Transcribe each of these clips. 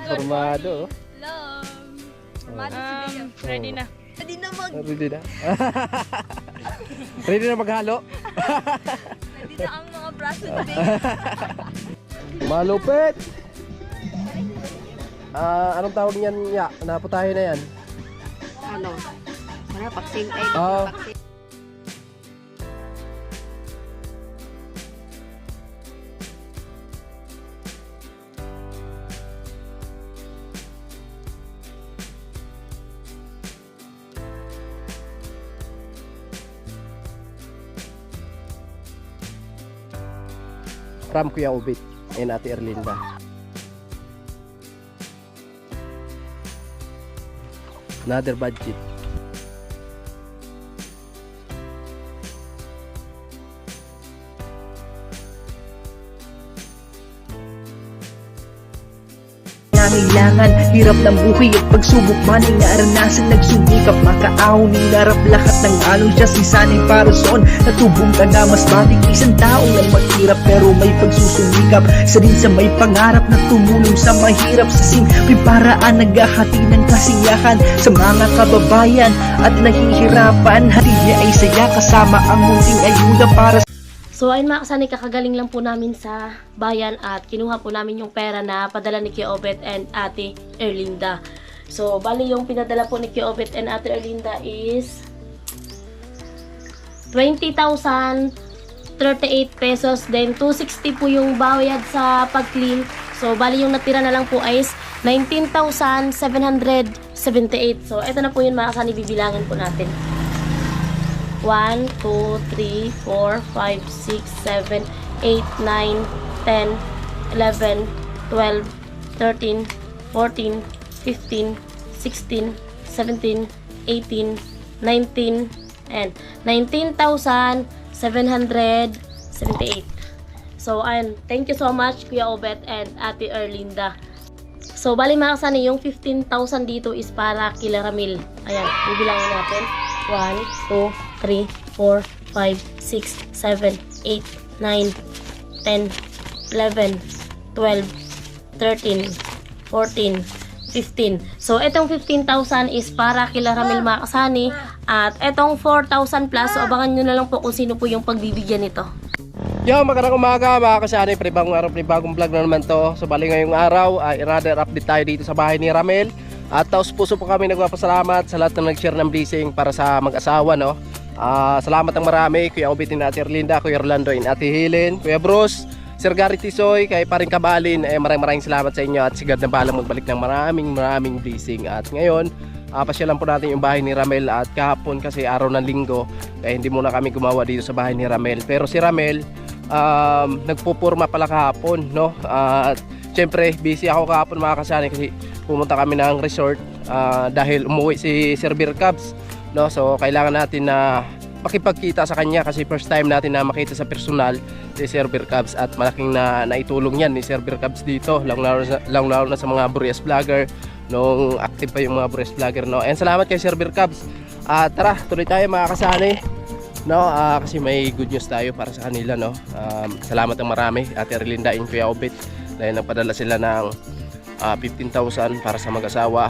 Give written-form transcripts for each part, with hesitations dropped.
Formado. Formado si Bea. Ready na. Ready na mag... Ready na. Ready na maghalo. Ready na ang mga braso ni Bea. Malupit. Anong tawag niyan? Ya, naputahin na yan. Ano? Wala, paksing. Ay, Ah. paksing. From Kuya Ubit and Ate Erlinda. Another budget. Nangailangan, hirap ng buhay at pagsubok man ay naranasan, nagsumikap, makaahon, hinarap lahat ng alon siya sisanay para soon, natubong ka na mas matik, isang taong lang maghirap pero may pagsusumikap, isa din sa may pangarap na tumulong sa mahirap, sa simpleng paraan naghahati ng kasiyahan sa mga kababayan at nahihirapan, hati niya ay saya kasama ang munting ayuda para So ayun mga kasani, kakagaling lang po namin sa bayan at kinuha po namin yung pera na padala ni Kuya Obet and Ate Erlinda. So bali yung pinadala po ni Kuya Obet and Ate Erlinda is 20,038 pesos. Then 260 po yung bayad sa pag-clean. So bali yung natira na lang po is 19,778. So ito na po yun mga kasani, bibilangin po natin. 1, 2, 3, 4, 5, 6, 7, 8, 9, 10, 11, 12, 13, 14, 15, 16, 17, 18, 19, and 19,778. So, ayun. Thank you so much, Kuya Obet and Ate Erlinda. So, bali mga kasani, yung 15,000 dito is para kila Ramil. Ayan, bibilangin natin. 1, 2, 3, 4, 5, 6, 7, 8, 9, 10, 11, 12, 13, 14, 15. So, itong 15,000 is para kila Ramil mga kasani. At itong 4,000 plus, so abangan nyo na lang po kung sino po yung pagbibigyan nito. Yo, magandang umaga mga kasani, panibagong araw, panibagong vlog na naman to. So bali ngayong araw ay rather update tayo dito sa bahay ni Ramel. At taos puso po kami nagpapasalamat sa lahat na nag-share ng blessing para sa mag-asawa, no. Salamat ang marami, Kuya Obet and Ate Erlinda, Kuya Orlando and Ate Helen, Kuya Bruce, Sir Gary Tisoy, kay Paring Kabalin, maraming salamat sa inyo at sigad na balang magbalik ng maraming blessing. At ngayon, pasyalan po natin yung bahay ni Ramel at kahapon kasi araw ng linggo, kaya hindi muna kami gumawa dito sa bahay ni Ramel. Pero si Ramel, nagpupurma pala kahapon, no? At syempre busy ako kahapon mga kasani kasi pumunta kami ng resort dahil umuwi si Sir Beer Cubs, no? So kailangan natin na makipagkita sa kanya kasi first time natin na makita sa personal si Sir Beer Cubs at malaking naitulong yan ni Sir Beer Cubs dito, lalo na sa mga Burias vlogger nung active pa yung mga Burias vlogger, no? And salamat kay Sir Beer Cubs. Tara, tuloy tayo mga kasani, no, kasi may good news tayo para sa kanila, no. Salamat ng marami Ate Erlinda and Kuya Obet dahil nagpadala sila ng 15,000 para sa mag-asawa,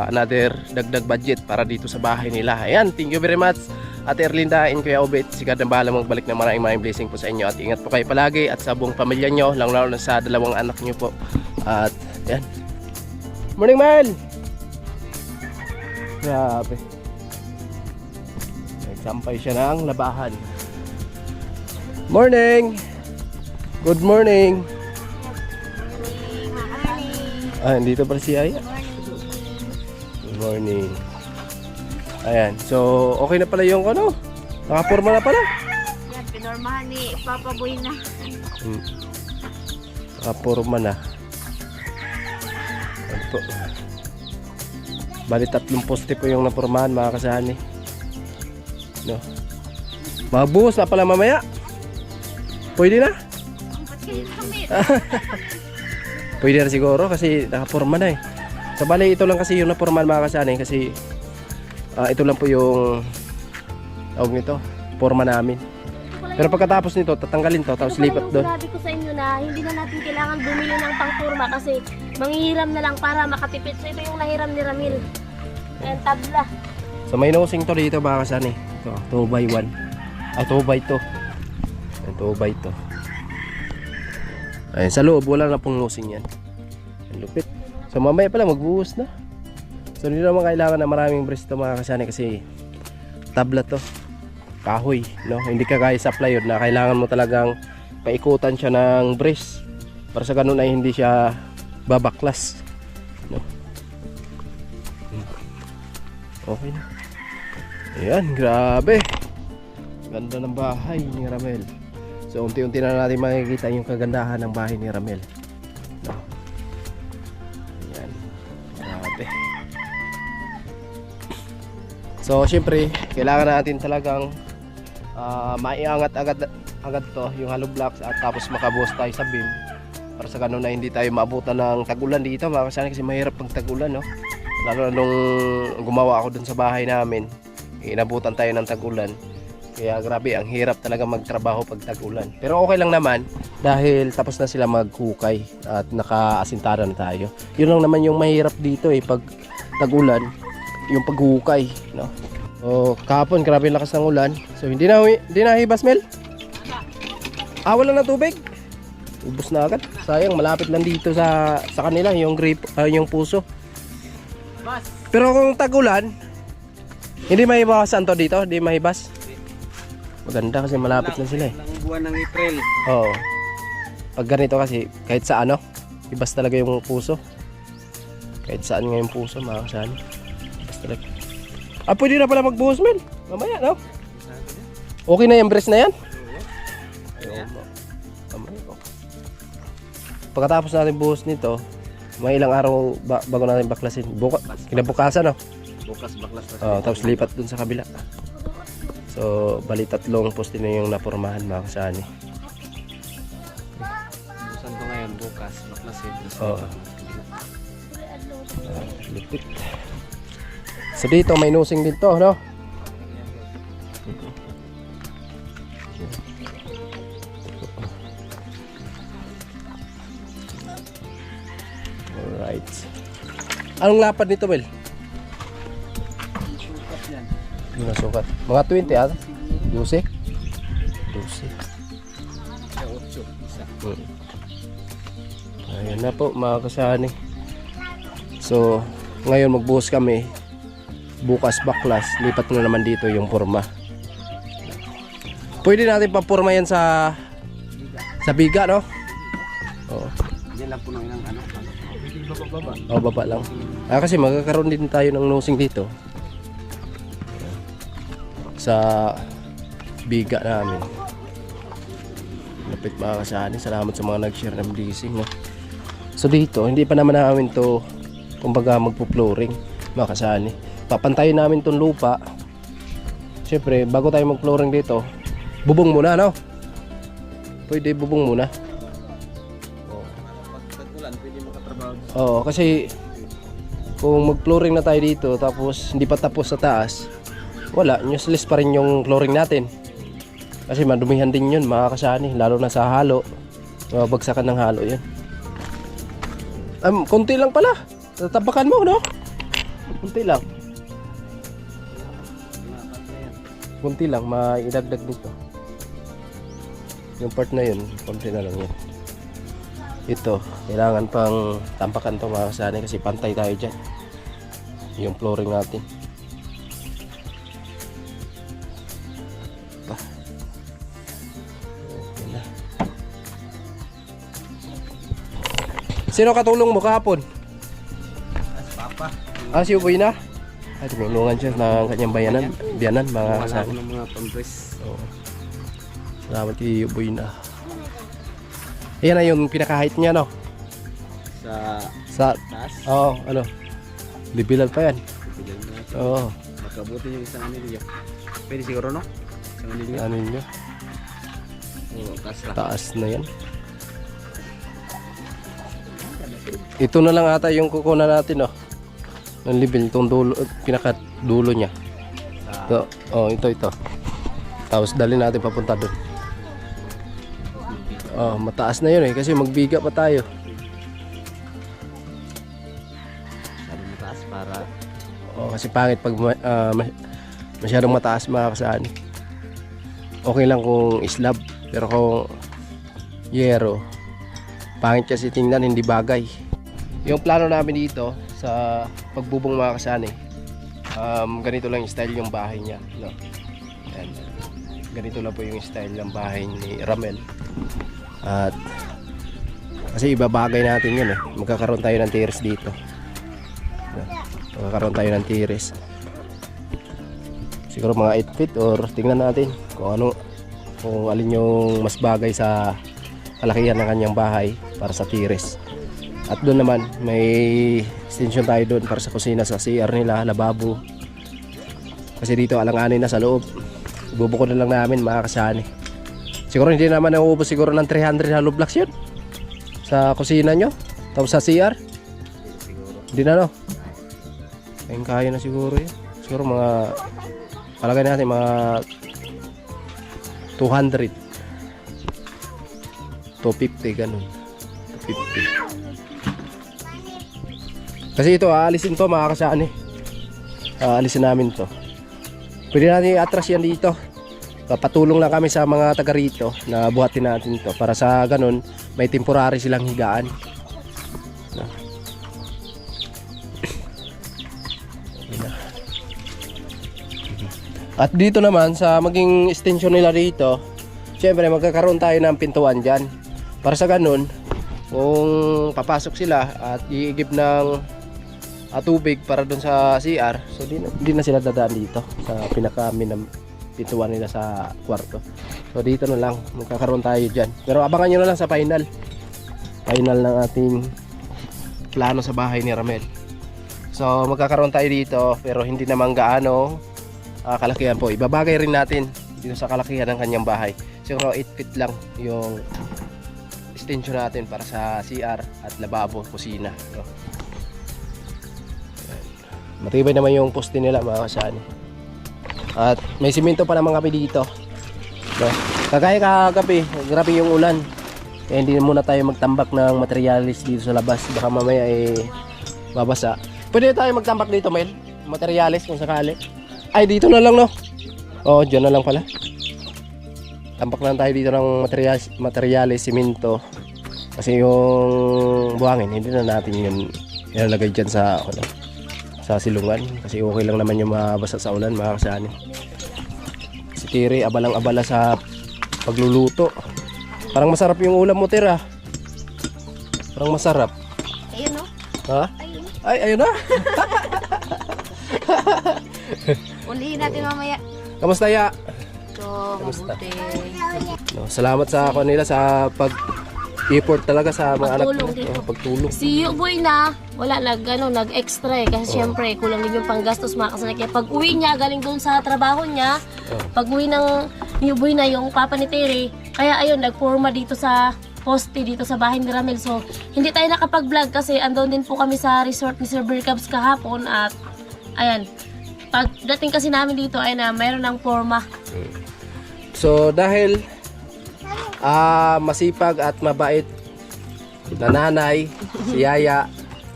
another dagdag budget para dito sa bahay nila. Ayan, thank you very much Ate Erlinda and Kuya Obet. Sigad na bahala magbalik ng maraming blessing po sa inyo at ingat po kayo palagi at sa buong pamilya nyo, lalo na sa dalawang anak nyo po. At yan, morning Mel. Grabe, sampay siya ng labahan. Morning! Good morning! Dito pala si Aya. Good morning. Ayan, so okay na pala yung ano? Nakaporma na pala? Yan, pinormahan ni Papa Boy na. Nakaporma na. Ayan po. Bali 3 poste po yung napormahan mga kasani, no. Mabuhos na pala mamaya. Pwede na? Pwede na siguro kasi nakaporma na eh. So bali ito lang kasi yung napormahan mga kasani kasi ito lang po yung tawag nito, porma namin. Pero pagkatapos nito tatanggalin to tapos lipat doon. Sabi ko sa inyo na hindi na natin kailangan bumili ng pangporma kasi manghihiram na lang para makatipid. So ito yung nahiram ni Ramil. Ayan, tabla. So may nosing to dito mga kasani. Ito, 2x1. Ah, 2x2. Ayan, 2x2. Ayan, sa loob wala na pong nosing yan. Ang lupit. So mamaya pala magbuhos na. So hindi naman kailangan na maraming brace to mga kasani kasi tabla to. Kahoy, no? Hindi ka kaya sa plywood na kailangan mo talagang paikutan siya ng brace para sa ganun ay hindi siya babaklas, no? Okay na. Ayan, grabe. Ganda ng bahay ni Ramel. So unti-unti na natin makikita yung kagandahan ng bahay ni Ramel, no? Ayan, grabe. So syempre kailangan natin talagang maiangat agad to yung hollow blocks at tapos makabuhos tayo sa beam para sa ganun na hindi tayo maabutan ng tag-ulan dito mga kasani kasi mahirap pag tag-ulan, no? Lalo na nung gumawa ako dun sa bahay namin, inabutan tayo ng tag-ulan kaya grabe ang hirap talaga magtrabaho pag tag-ulan, pero okay lang naman dahil tapos na sila maghukay at nakaasintada na tayo. Yun lang naman yung mahirap dito pag tag-ulan, yung paghukay, no? O kahapon grabe yung lakas ng ulan. So hindi na hibas, Mel? Wala na tubig. Ubos na agad. Sayang malapit lang dito sa kanila yung yung puso. Pero kung tag-ulan, hindi mahibasan to dito, hindi mahibas. Maganda kasi malapit lang sila Ng buwan ng April. Oo. Pag ganito kasi kahit sa hibas talaga yung puso. Kahit saan nga yung puso, mga kasani. Hibas talaga. Pwede na pala magbuhos, Mel. Mamaya, no? Okay na yung brace na yan? Oo. Pagkatapos natin buhos nito, may ilang araw bago natin baklasin. Kinabukasan, no? Bukas baklas na. Tapos lipat dun sa kabila. So, bali 3 poste na yung napormahan, mga kasani. Busan to ngayon, bukas baklasin. Oo. Lipit. So dito may nosing din to, no? Alright. Anong lapad nito, Bel? Sukat yan. Yung nasukat. Mga 20 ata? 12? 12. Sa 8, isa. Ayan na po mga kasani. So ngayon magbuhos kami. Bukas baklas, lipat na naman dito yung forma. Pwede natin papurma yan sa biga, no? Oo. Diyan lang po ng ilang baba. Baba lang. Kasi magkakaroon din tayo ng nosing dito sa biga namin. Lapit mga kasani. Salamat sa mga nag-share ng blessing, no? So dito, hindi pa naman namin to kumbaga magpo-flooring, mga kasani. Papantayin namin tong lupa. Siyempre, bago tayo mag-flooring dito, bubong muna, no? Pwede bubong muna. Pag tag-ulan, pwede makatrabaho. Oo, kasi kung mag-flooring na tayo dito tapos hindi pa tapos sa taas, wala, useless pa rin yung flooring natin. Kasi madumihan din yun, mga kasani, lalo na sa halo. Mabagsakan ng halo yun. Konti lang pala. Tatapakan mo, no? Konti lang. Kunti lang, maidagdag dito. Yung part na yun, konti na lang yun. Ito, kailangan pang tampakan to mga kasani kasi pantay tayo dyan. Yung flooring natin. Okay na. Sino katulong mo kahapon? Papa. Si Uboy na? Ay, tumulungan siya ng kanyang biyanan mga Wala kasani. ko ng mga pang-press. Oo. Salamat kay Uboy na. Ayan na yung pinaka-height niya, no? Sa Taas. Libilal pa yan. Pwede mo natin. Oo. Makabuti yung isang anilyo. Pwede siguro, no? Isang anilyo. Ano yun? Oo, taas lang. Taas na yan. Ito na lang ata yung kukunan natin, no? Ng libil, itong dulo, pinaka-dulo niya. Ito. Tapos dali natin papunta doon. Mataas na yun kasi magbiga pa tayo. mataas para Kasi pangit pag masyadong mataas mga kasani. Okay lang kung slab, pero kung yero, pangit kasi tingnan, hindi bagay. Yung plano namin dito sa pagbubong mga kasani, ganito lang yung style yung bahay niya, no? Ayan. Ganito lang po yung style ng bahay ni Ramel. At kasi ibabagay natin yun, magkakaroon tayo ng terrace dito. Magkakaroon tayo ng terrace. Siguro mga 8 feet or tingnan natin kung alin yung mas bagay sa kalakihan ng kanyang bahay para sa terrace. At doon naman may extension tayo doon para sa kusina, sa CR nila, lababo. Kasi dito alanganin na sa loob. Ibubuko na lang namin mga kasani. Siguro hindi naman nauubos siguro ng 300 hollow blocks yun sa kusina nyo. Tapos sa CR hindi na, no? Ayun, kaya na siguro yun. Siguro mga palagay natin mga 200 250 ganun. 250. Kasi ito aalisin to mga kasani. Aalisin namin to. Pwede natin i-atras yan dito. Papatulong lang kami sa mga taga rito na buhatin natin to para sa ganun may temporary silang higaan. At dito naman sa maging extension nila dito, syempre magkakaroon tayo ng pintuan dyan. Para sa ganun, kung papasok sila at iigib ng tubig para dun sa CR, so di na sila dadaan dito sa pinaka-amin ng pintuan nila sa kwarto. So dito na lang, magkakaroon tayo dyan. Pero abangan nyo na lang sa final ng ating plano sa bahay ni Ramel. So magkakaroon tayo dito, pero hindi naman gaano kalakihan po. Ibabagay rin natin dito sa kalakihan ng kanyang bahay. Siguro 8 feet lang yung extension natin para sa CR at lababo, kusina, no? Matibay naman yung poste nila mga kasani. At may simento pa naman kami dito, no? Kagaya kagabi, grabe yung ulan, kaya hindi muna tayo magtambak ng materialis dito sa labas. Baka mamaya babasa. Pwede tayo magtambak dito, Mel? Materialis kung sakali. Ay, dito na lang, no? Oo, dyan na lang pala. Tambak lang tayo dito ng materialis, simento. Kasi yung buhangin, hindi na natin yun ilalagay dyan sa silungan. Kasi okay lang naman yung mabasa sa ulan, mga kasani. Si Tiri, abalang-abala sa pagluluto. Parang masarap yung ulam mo, Tira. Parang masarap. Ayun, no? Ha? Ay, ayun na. Ulihin natin mamaya. Kamusta ya? Ito, Kamusta? mabuti. No, salamat sa ako nila sa pag-effort talaga sa mga anak Pagtulong ko. dito. Pagtulong. Si Yuboy na, wala nag-extra kasi syempre kulang din yung panggastos mga kasana. Kaya pag uwi niya, galing doon sa trabaho niya, pag uwi ng Yuboy na yung papa ni Terry, kaya ayun, nagporma dito sa poste dito sa bahay ni Ramel. So, hindi tayo nakapag-vlog kasi andun din po kami sa resort ni Sir Bear Cubs kahapon at ayan, pagdating kasi namin dito ay na mayroon ng forma. So dahil masipag at mabait na nanay, si Yaya,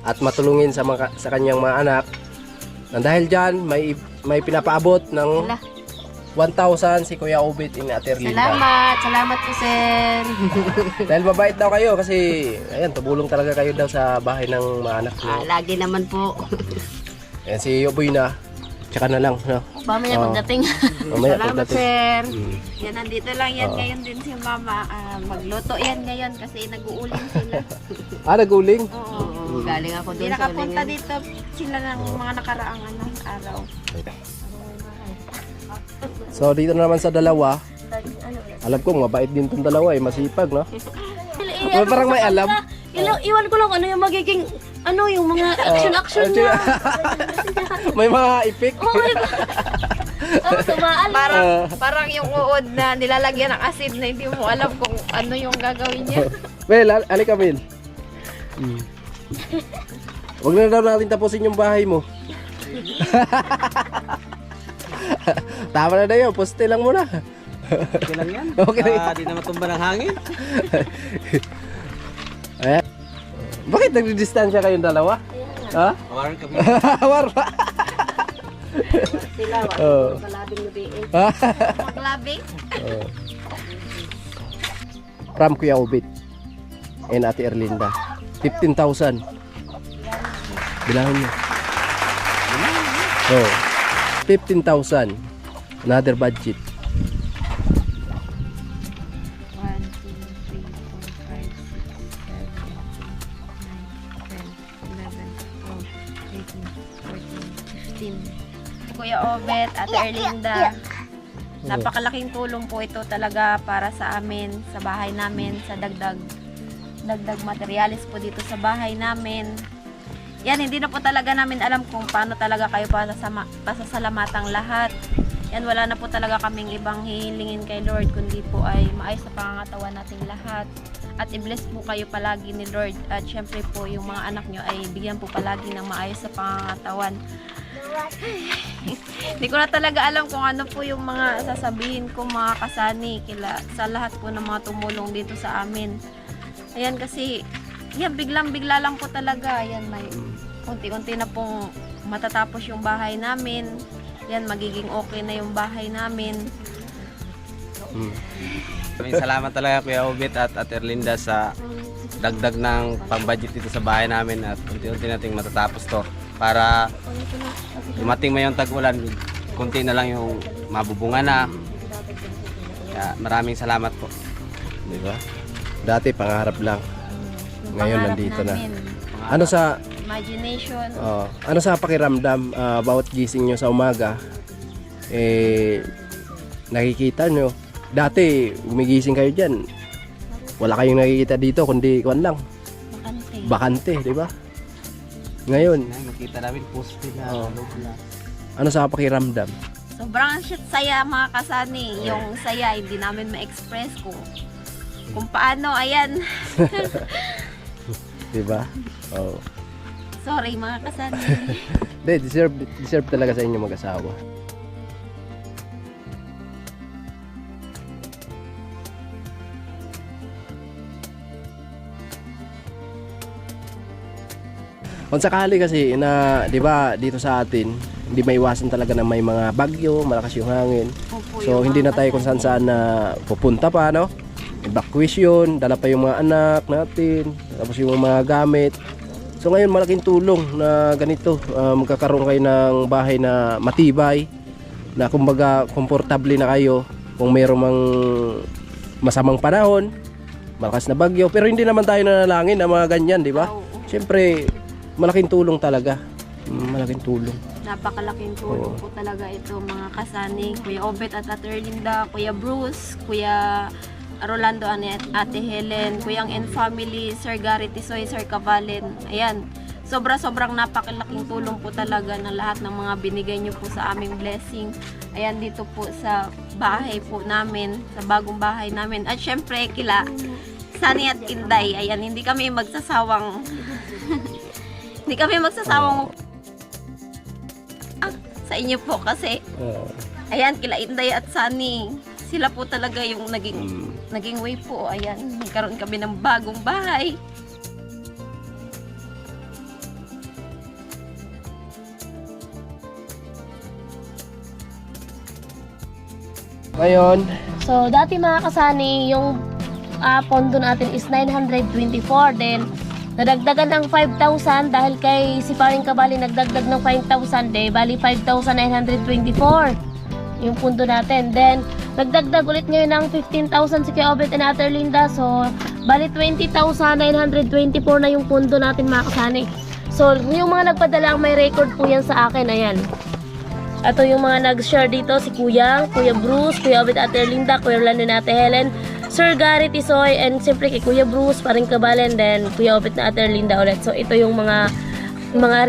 at matulungin sa kanyang mga anak, dahil dyan may pinapaabot ng 1,000 si Kuya Obit in Ate Erlinda. Salamat po, sir. Dahil mabait daw kayo kasi ayan, tumulong talaga kayo daw sa bahay ng mga anak niyo. Lagi naman po. Ayan, si Yoboy na, tsaka na lang, no? Mamaya pagdating. Mamaya Salamat, pagdating. sir. Yan, nandito lang yan. Ngayon din si mama. Magluto yan ngayon kasi nag-uuling sila. Naguling? Oo. Galing ako doon sa nakapunta dito sila ng mga nakaraang araw. So dito na naman sa dalawa, alam ko mabait din tong dalawa, masipag, no? Parang may alam. Iwan ko lang ano yung magiging yung mga action niya. May mga effect. Tapos umaalam. Parang yung uod na nilalagyan ng asid na hindi mo alam kung ano yung gagawin niya. Well, alika Mel. Huwag na daw natin tapusin yung bahay mo. Tama na yun, poste lang muna. okay lang yan. Okay lang. Di na matumba ng hangin. Ayan. Bakit nagdidistansya kayong dalawa? Ha? Awaran kami. War. Sila, Oo. kalabing lubiin. Maglabing. From Kuya Obit and Ate Erlinda. 15,000. Bilangin niyo. Oh. 15,000. Another budget. 1, 2, 3, 4, 5, 6, 7, 8, 9, 10, 11, 12, 13, 14, 15. Kuya Obet, Ate Erlinda, napakalaking tulong po ito talaga para sa amin, sa bahay namin, sa dagdag materialis po dito sa bahay namin. Yan, hindi na po talaga namin alam kung paano talaga kayo pasasalamatang lahat. Yan, wala na po talaga kaming ibang hihilingin kay Lord, kundi po ay maayos sa pangangatawan nating lahat. At i-bless po kayo palagi ni Lord. At syempre po, yung mga anak nyo ay bigyan po palagi ng maayos sa pangangatawan. Hindi ko na talaga alam kung ano po yung mga sasabihin ko, mga kasani, sa lahat po ng mga tumulong dito sa amin. Ayan, kasi yan, biglang-bigla lang po talaga. Ayan, may unti-unti na pong matatapos yung bahay namin. Yan, magiging okay na yung bahay namin. Maraming salamat talaga Kuya Obit at Ate Erlinda sa dagdag ng pang-budget dito sa bahay namin at unti-unti nating matatapos to para dumating mayong tag-ulan, kunti na lang yung mabubunga na. Kaya maraming salamat po. Di ba? Dati pangarap lang. Ngayon Pangarap nandito na. namin, Ano sa imagination. ano sa pakiramdam bawat gising nyo sa umaga nakikita nyo dati gumigising kayo dyan wala kayong nakikita dito kundi kuwan lang bakante, di ba? Ngayon Nakita namin poste na loob na. ano sa pakiramdam? Sobrang saya mga kasani. Yung saya, hindi namin ma-express kung paano. Ayan. Di ba? Oh. Sorry mga kasani. Hindi, deserve talaga sa inyo mag-asawa. Kung sakali kasi na, 'di ba, dito sa atin, hindi maiwasan talaga na may mga bagyo, malakas yung hangin. Opo, So yung hindi na mga tayo kung kasani. saan na pupunta pa, no? Evacuation, dala pa yung mga anak natin, tapos yung mga gamit. So ngayon malaking tulong na ganito, magkakaroon kayo ng bahay na matibay, na kumbaga komportable na kayo kung mayroong mang masamang panahon, malakas na bagyo, pero hindi naman tayo nanalangin na mga ganyan, di ba? Oo. Siyempre, malaking tulong talaga. Malaking tulong. Napakalaking tulong po talaga ito mga kasani. Kuya Obet at Ate Erlinda, Kuya Bruce, Kuya Rolando at Ate Helen, Kuyang and Family, Sir Gary Tisoy, Sir Cavalen. Ayan, sobrang napakalaking tulong po talaga ng lahat ng mga binigay nyo po sa aming blessing. Ayan, dito po sa bahay po namin, sa bagong bahay namin. At syempre, kila Sunny at Inday, ayan, hindi kami magsasawang sa inyo po kasi ayan, kila Inday at Sunny, sila po talaga yung naging way po. Ayan, nagkaroon kami ng bagong bahay. Ngayon, So, dati mga kasani, yung pondo natin is 924. Then, nadagdagan ng 5,000 dahil kay si Paring Kabali nagdagdag ng 5,000. Bali 5,924 yung pondo natin. Then, nagdagdag ulit ngayon ng 15,000 si Kuya Obet and Ate Erlinda. So, bali 20,924 na yung pondo natin mga kasani. So, yung mga nagpadala, may record po yan sa akin. Ayan. Ito yung mga nag-share dito, si Kuya Bruce, Kuya Obet, Ate Erlinda, Kuya Rolando na Ate Helen, Sir Gary Tisoy, and siyempre kay Kuya Bruce, Paring Kabalen, then Kuya Obet na Ate Erlinda ulit. So ito yung mga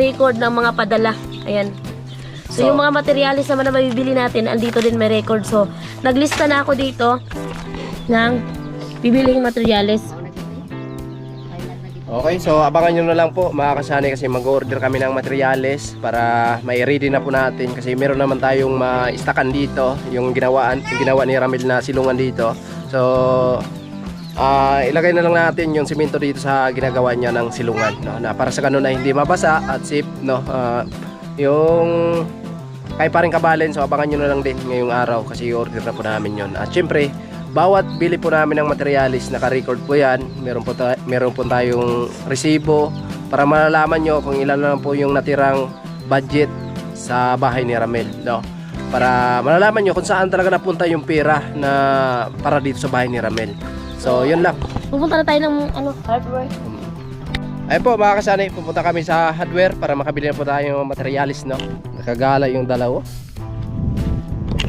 record ng mga padala. Ayan. So yung mga materialis naman na mabibili natin, andito din may record. So naglista na ako dito ng bibiling materialis. okay, so abangan nyo na lang po mga kasani kasi mag-order kami ng materyales para may ready na po natin kasi meron naman tayong ma-stackan dito yung ginawa ni Ramil na silungan dito. So ilagay na lang natin yung simento dito sa ginagawa niya ng silungan, no? Na para sa ganun na hindi mabasa at safe, no? Yung kay paring Kabalen, so abangan nyo na lang din ngayong araw kasi i-order na po namin yon. At syempre, bawat bili po namin ng materialis, naka-record po yan. Meron po tayong resibo para malalaman nyo kung ilan lang po yung natirang budget sa bahay ni Ramel, no? Para malalaman nyo kung saan talaga napunta yung pera na para dito sa bahay ni Ramel. So yun lang. Pupunta na tayo ng hardware. Ayun po mga kasani, pupunta kami sa hardware para makabili na po tayo ng materialis, no? Nakagala yung dalawa.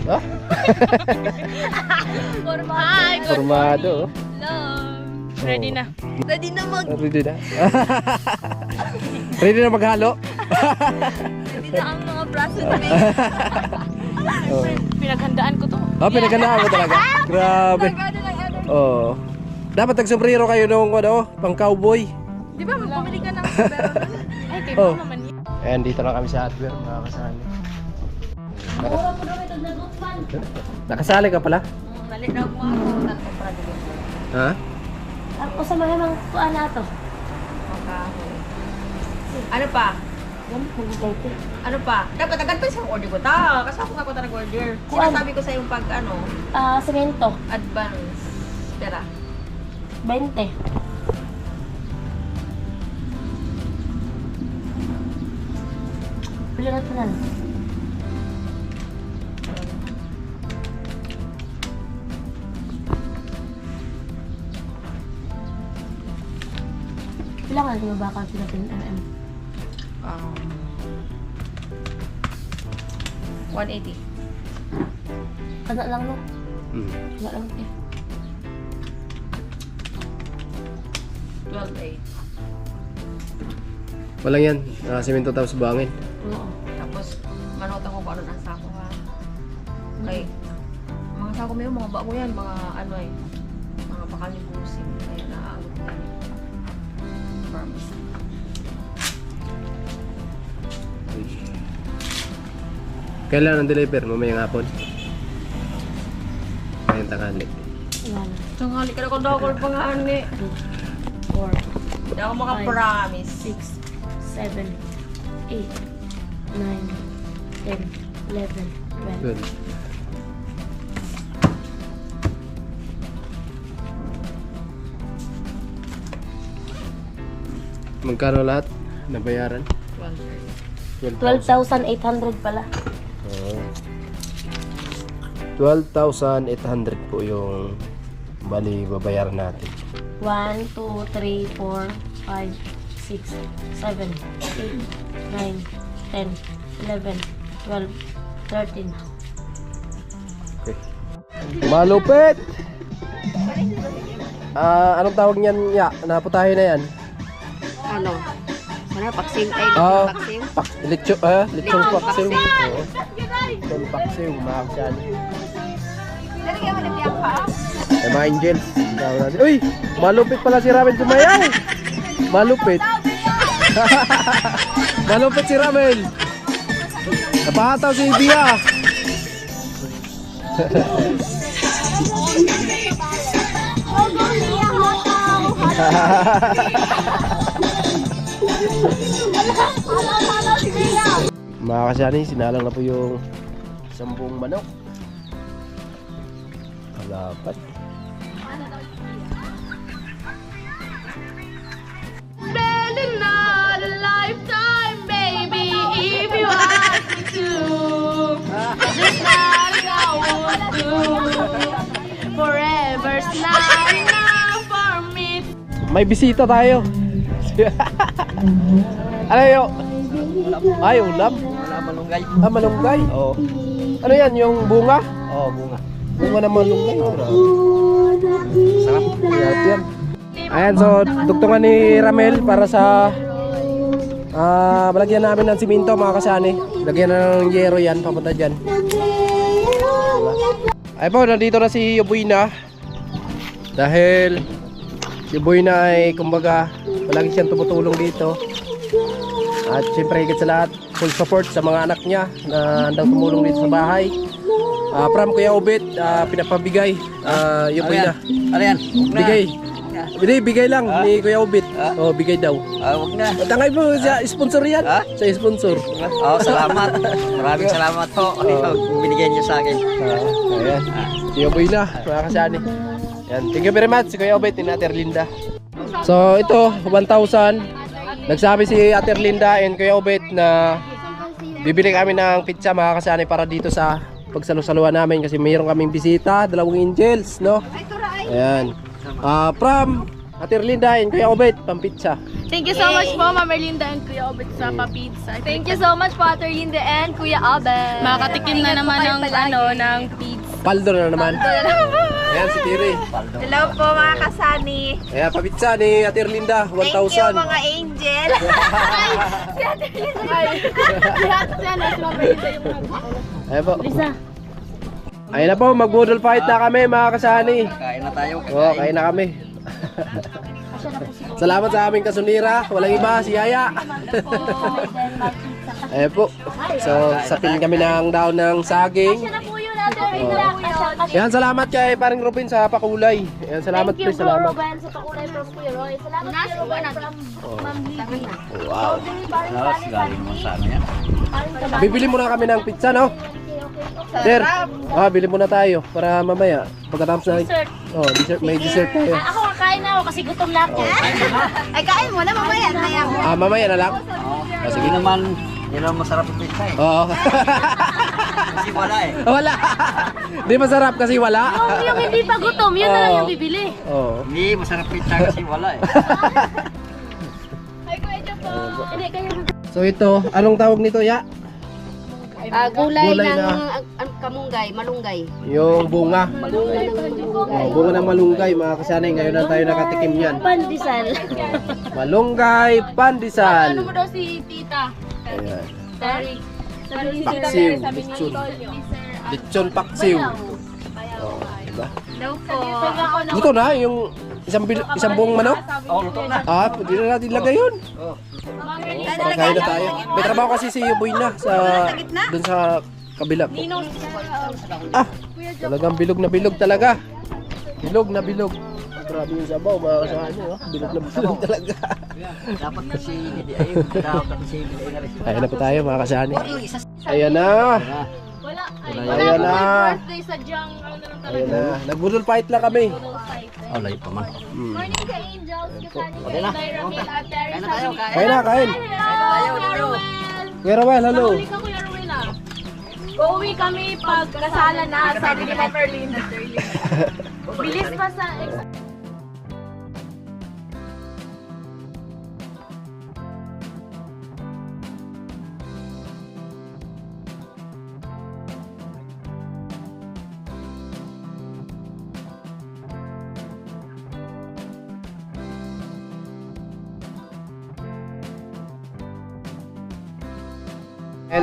Oh? Hi, Formado. Ready na. Ready na Ready na. Ready na maghalo. Ready na ang mga braso na Oh. Pinaghandaan ko to. Oh, pinagandaan mo talaga. Grabe. Oh. Dapat nagsombrero kayo nung pang cowboy. Di ba, magpumili ka ng sombrero nun? Ay, kay Oh. naman yun. Ayan, dito na kami sa hardware mga kasani. Mura po daw ito nagutman. Nakasali ka pala? Nalinaw mo ako. Nagpapra dito. Ha? Ako sa mga mga kuan na to. Ano pa? Gamit mo gitay ko. Ano pa? Dapat agad pa isang order ko. Kasi ako nga ko nag-order. Sinasabi ko sa yung pag Semento. advance. Pera. 20. Pila na ito na. Pila ka na ba ka pinatin MM? 180. Kada lang no? Hmm. Wala lang eh. 12.8. Walang yan. Simento tapos buhangin. Oo. Tapos, manotan ko kung ano ng sako ha. Okay. Mga sako mo yun, mga bako yan, mga ano eh. Mga bakal ni Busi. Kaya naagot na yun. Pharmacy. Kailan ang deliver? Mamayang hapon. Ngayong tanghali. Wala na. Tanghali ka na kung dakol pa nga ani. 4, Hindi ako makapromise. 6, 7, 8, 9, 10, 11, 12. Good. Magkano lahat? Nabayaran? 12,800 pala. Oo. 12,800 po yung bali babayaran natin. 1, 2, 3, 4, 5, 6, 7, 8, 9, 10, 11, 12, 13. Okay. Malupit! Anong tawag niyan? Ya, naputahin na yan. Ano? Ano? Paksiw? Ay, Ah, paksiw? Lechong paksiw. Oo. Lechong paksiw, mga kasali. Lalagyan mo na biyak pa. Eh, mga angels. Tawag natin. Uy! Malupit pala si Ramel sumayaw! Malupit. Malupit si Ramel. Napahataw si Ibia. Mga kasani, sinalang na po yung 10 manok. Kalapat. Spend another lifetime, baby, if you ask me to. There's nothing I won't do. Forever's not enough for me. May bisita tayo. Ano yun? Ay, ulam. Malunggay. Malunggay. Oo. Ano yan? Yung bunga? Oo, bunga. Bunga ng malunggay. Sarap. Sarap yan. Ayan, so dugtungan ni Ramel para sa malagyan namin ng simento mga kasani. Lagyan na ng yero yan, papunta dyan. Ay po, nandito na si Yuboy na. Dahil Yuboy na ay kumbaga palagi siyang tumutulong dito. At syempre higit sa lahat, full support sa mga anak niya na handang tumulong dito sa bahay. From Kuya Obet, pinapabigay. Yun po na. Ano yan? Bigay. Bigay lang ni Kuya Obet. Oh, bigay daw. Huwag na. Tangay mo sa sponsor yan. Sa sponsor. Salamat. Maraming salamat po. Binigyan niyo sa akin. Ayan. Yung boy na, mga kasani. Yan. Thank you very much, si Kuya Obet and Ate Erlinda. So, ito, 1,000. Nagsabi si Ate Erlinda and Kuya Obet na bibili kami ng pizza, mga kasani, para dito sa pagsalusaluhan namin kasi mayroon kaming bisita, 2 angels, no? Ayan. From Ate Erlinda and Kuya Obet, pang-pizza. Thank you so much po, Ma'am Erlinda and Kuya Obet sa pa-pizza. Thank you so much po, Ate Erlinda and Kuya Obet. Makakatikim na naman ng pizza. Paldo na naman. Ayan, si Tiri. Hello po mga kasani. Ayan, pa-pizza ni Ate Erlinda, 1,000. Thank you mga angel. Ayan po. Lisa. Ayun na po, mag-budol fight na kami, mga kasani. Kain na tayo. Oo, kain na kami. Salamat sa aming kasunira. Walang iba, si Yaya. Ayan po. So, sapin kami ng daon ng saging. Ayan, salamat kay paring Robin sa pakulay. Ayan, salamat po, salamat. Ruben sa pakulay from Kuya Roy. Salamat Kuya Ruben from Ma'am Lily. Wow. Galing mo sa ano yan? Bibili muna kami ng pizza, no? Sir, bili muna tayo para mamaya. Pagkatapos na, dessert, may dessert tayo. Ako kakain na ako kasi gutom na ako. Ay, kain mo na mamaya. Mamaya na lang. Sige naman, yun ang masarap yung pizza eh. Oo. Kasi wala eh. Wala. Di masarap kasi wala. Yung hindi pa gutom, yun na lang yung bibili. Oo. Hindi, masarap pizza kasi wala eh. Hindi, kayo. So ito, anong tawag nito, Ya? Gulay Gulay ng na- kamunggay, malunggay. Yung bunga. Bunga ng malunggay. Bunga ng malunggay, mga kasanay. Ngayon na tayo nakatikim yan. Pandesal. Malunggay, pandesal. Ano mo daw si tita? Ayan. Terry. Paksiw, lechon. Lechon paksiw. Oh, diba? Hello po. Luto na yung isang buong manok. Oo, luto na. Pwede na natin lagay yun. Pagkain na tayo. May trabaho kasi si Boy na dun sa kabila po. Talagang bilog na bilog talaga. Bilog na bilog. Grabe yung sabaw, mga kasama. Bilog na bilog talaga. Dapat kasi hindi ayun. Dapat kasi hindi na rin. Ayan na po tayo, mga kasani. Ayan na. Wala. Ayan na. Birthday sa Jang. Ayan na. Nagbudol fight lang kami. Oh, layo pa man. Morning ka, Angels. Kasali ni Kuya Ramil at Terry. Kain na tayo, kain. Kain na, kain. Hello, Kuya Ruel. Kuya Rawel, hello. Huli ka, Kuya Ruel ah. Uuwi kami pag kasala na, sabi ni Ma'am Erlinda. Bilis pa sa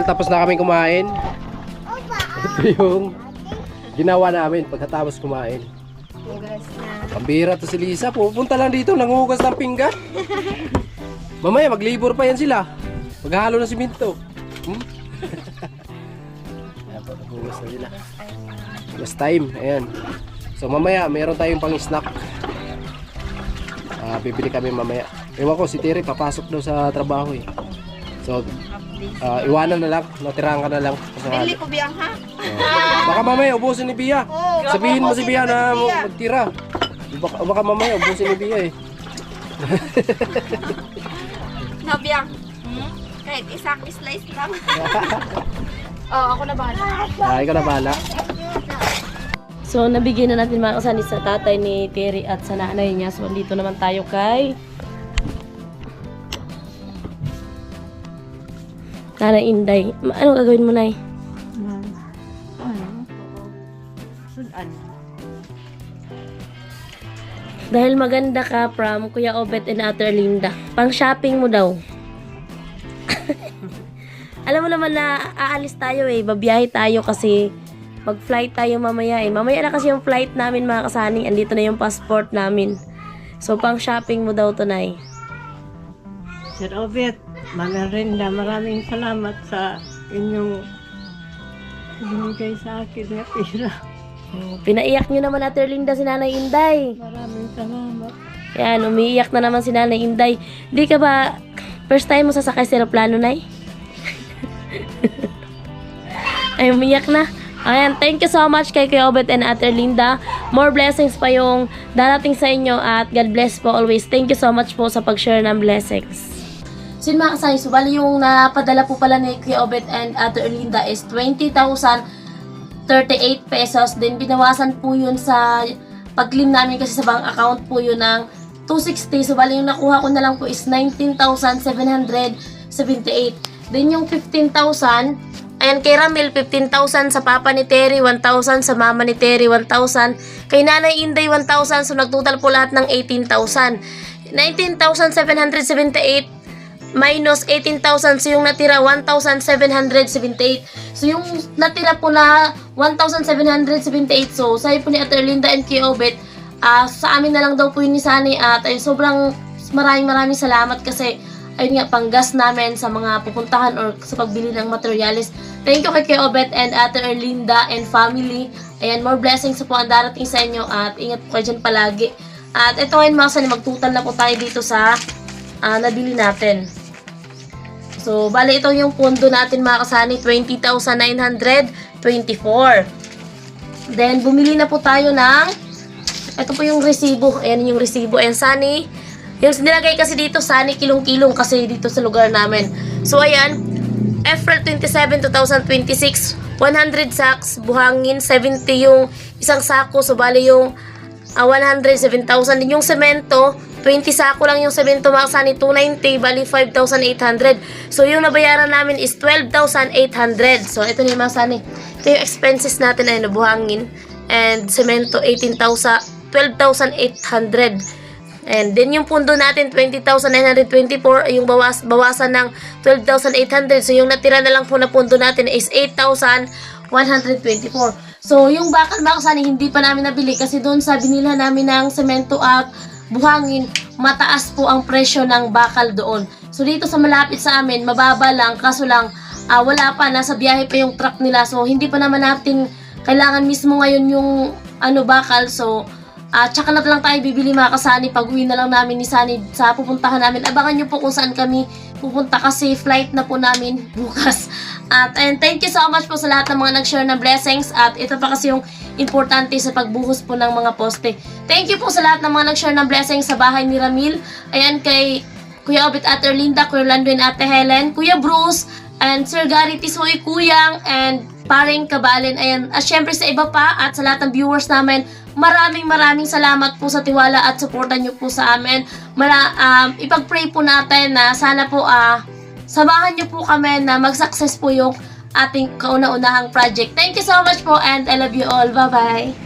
Tapos na kami kumain. Ito yung ginawa namin pagkatapos kumain. Pambira to si Lisa. Pupunta lang dito, nanguhugas ng pinggan. Mamaya maglibor pa yan sila. Maghahalo ng siminto. Ayan po, naghuhugas na sila. Last time, ayan. So mamaya, mayroon tayong pang-snack. Bibili kami mamaya. Ewan ko, si Terry papasok daw sa trabaho eh. So, iwanan na lang, natirahan ka na lang. Pili ko biyang ha? Baka mamaya ubusin ni Bia. Sabihin mo si Bia na magtira. Baka mamaya ubusin ni Bia eh. No, biyang. Kahit isang slice lang. ako na bahala. Ikaw na bahala. So, nabigyan na natin mga kasani sa tatay ni Terry at sa nanay niya. So, dito naman tayo kay Nanay Inday. Ano gagawin mo, Nay? Dahil maganda ka from Kuya Obet and Ate Erlinda. Pang shopping mo daw. Alam mo naman na aalis tayo eh. Babiyahe tayo kasi mag-flight tayo mamaya eh. Mamaya na kasi yung flight namin mga kasani. Andito na yung passport namin. So pang shopping mo daw to, Nay. Sir Obet, Mama Renda, maraming salamat sa inyong binigay sa akin na pera. Pinaiyak nyo naman Ate Erlinda si Nanay Inday. Maraming salamat. Yan, umiiyak na naman si Nanay Inday. Di ka ba first time mo sasakay sa aeroplano, Nay? Ay, umiyak na. Ayan, thank you so much kay Kuya Obet and Ate Erlinda. More blessings pa yung darating sa inyo at God bless po always. Thank you so much po sa pag-share ng blessings. So yun mga kasani, so bali yung napadala po pala ni Kuya Obet and Ate Erlinda is 20,038 pesos. Then binawasan po yun sa pag-claim namin kasi sa bank account po yun ng 260. So bali yung nakuha ko na lang po is 19,778. Then yung 15,000, ayan kay Ramil 15,000, sa papa ni Terry 1,000, sa mama ni Terry 1,000, kay Nanay Inday 1,000. So nagtotal po lahat ng 18,000. 19,778 minus 18,000, so yung natira 1,778. So yung natira po na 1,778, so sabi po ni Ate Erlinda and Kuya Obet, sa amin na lang daw po yun ni Sunny at ay sobrang maraming salamat kasi ayun nga panggas namin sa mga pupuntahan or sa pagbili ng materials. Thank you kay Kuya Obet and Ate Erlinda and family. Ayan, more blessings po ang darating sa inyo at ingat po kayo dyan palagi. At ito ngayon mga kasani, magtutal na po tayo dito sa nabili natin. So, bali ito yung pondo natin mga kasani, 20,924. Then, bumili na po tayo ng, ito po yung resibo. Ayan yung resibo. Ayan, Sunny. Yung nilagay kasi dito, Sunny, kilong-kilong kasi dito sa lugar namin. So, ayan, April 27, 2026, 100 sacks, buhangin, 70 yung isang sako. So, bali yung 107,000. Din yung semento, 20 sako lang yung semento mga kasani, 290, bali 5,800. So yung nabayaran namin is 12,800. So ito na yung mga kasani. Ito yung expenses natin ay nabuhangin. And semento 12,800. And then yung pundo natin 20,924, yung bawasan ng 12,800. So yung natira na lang po na pundo natin is 8,124. So yung bakal mga kasani hindi pa namin nabili kasi doon sa binila namin ng semento at buhangin, mataas po ang presyo ng bakal doon. So dito sa malapit sa amin, mababa lang, kaso lang wala pa, nasa biyahe pa yung truck nila. So hindi pa naman natin kailangan mismo ngayon yung bakal. So tsaka na lang tayo bibili mga kasani pag uwi na lang namin ni Sunny sa pupuntahan namin. Abangan nyo po kung saan kami pupunta kasi flight na po namin bukas. At and thank you so much po sa lahat ng mga nag-share ng blessings. At ito pa kasi yung importante sa pagbuhos po ng mga poste. Thank you po sa lahat ng mga nag-share ng blessings sa bahay ni Ramil. Ayan kay Kuya Obet, Ate Erlinda, Kuya Orlando and Ate Helen, Kuya Bruce, and Sir Gary Tisoy, Kuyang, and Paring Kabalen. Ayan, at syempre sa iba pa at sa lahat ng viewers namin, maraming salamat po sa tiwala at suporta nyo po sa amin. Ipag-pray po natin na sana po samahan nyo po kami na mag-success po yung ating kauna-unahang project. Thank you so much po and I love you all. Bye-bye!